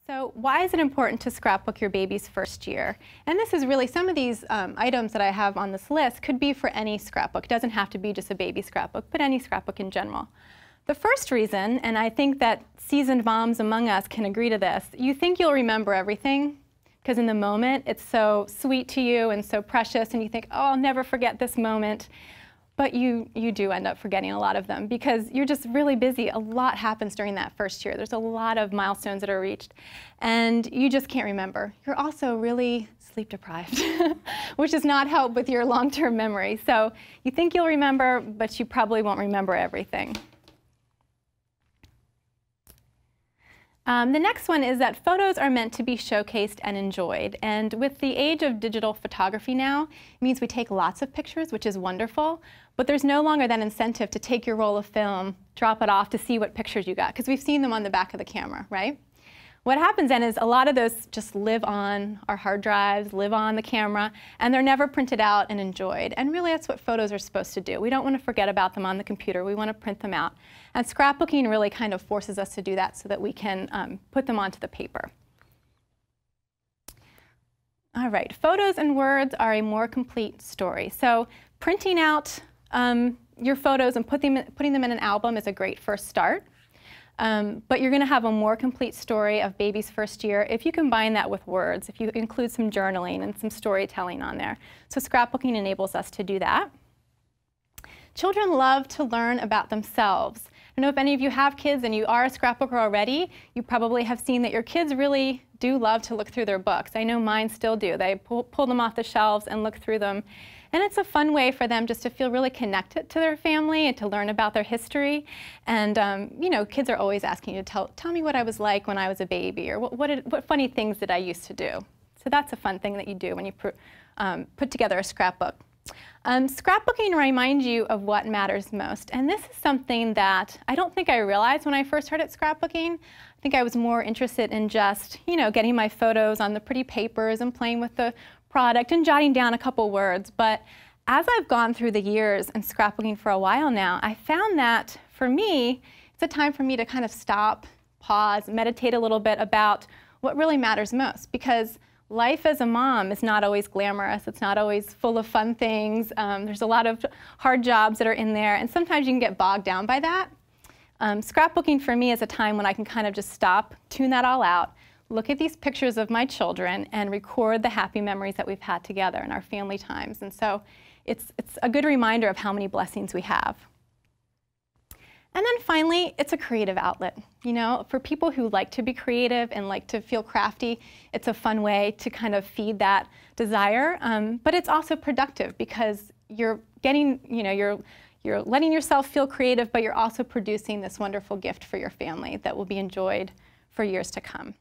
So why is it important to scrapbook your baby's first year? And this is really, some of these items that I have on this list could be for any scrapbook. It doesn't have to be just a baby scrapbook, but any scrapbook in general. The first reason, and I think that seasoned moms among us can agree to this, you think you'll remember everything because in the moment it's so sweet to you and so precious, and you think, oh, I'll never forget this moment. But you do end up forgetting a lot of them because you're just really busy. A lot happens during that first year. There's a lot of milestones that are reached, and you just can't remember. You're also really sleep deprived, which does not help with your long-term memory. So you think you'll remember, but you probably won't remember everything. The next one is that photos are meant to be showcased and enjoyed. And with the age of digital photography now, it means we take lots of pictures, which is wonderful, but there's no longer that incentive to take your roll of film, drop it off to see what pictures you got, because we've seen them on the back of the camera, right? What happens then is a lot of those just live on our hard drives, live on the camera, and they're never printed out and enjoyed. And really that's what photos are supposed to do. We don't want to forget about them on the computer. We want to print them out. And scrapbooking really kind of forces us to do that so that we can put them onto the paper. All right, photos and words are a more complete story. So printing out your photos and putting them in an album is a great first start. But you're going to have a more complete story of baby's first year if you combine that with words, if you include some journaling and some storytelling on there. So scrapbooking enables us to do that. Children love to learn about themselves. I don't know if any of you have kids and you are a scrapbooker already, you probably have seen that your kids really do love to look through their books. I know mine still do. They pull them off the shelves and look through them. And it's a fun way for them just to feel really connected to their family and to learn about their history. And you know, kids are always asking you to tell me what I was like when I was a baby, or what funny things did I used to do. So that's a fun thing that you do when you put together a scrapbook. Scrapbooking reminds you of what matters most. And this is something that I don't think I realized when I first started scrapbooking. I think I was more interested in just, you know, getting my photos on the pretty papers and playing with the product and jotting down a couple words. But as I've gone through the years and scrapbooking for a while now, I found that for me, it's a time for me to kind of stop, pause, meditate a little bit about what really matters most. Because life as a mom is not always glamorous. It's not always full of fun things. There's a lot of hard jobs that are in there, and sometimes you can get bogged down by that. Scrapbooking for me is a time when I can kind of just stop, tune that all out, look at these pictures of my children, and record the happy memories that we've had together in our family times. And so it's a good reminder of how many blessings we have. And then finally, it's a creative outlet. You know, for people who like to be creative and like to feel crafty, it's a fun way to kind of feed that desire. But it's also productive because you're getting, you know, you're letting yourself feel creative, but you're also producing this wonderful gift for your family that will be enjoyed for years to come.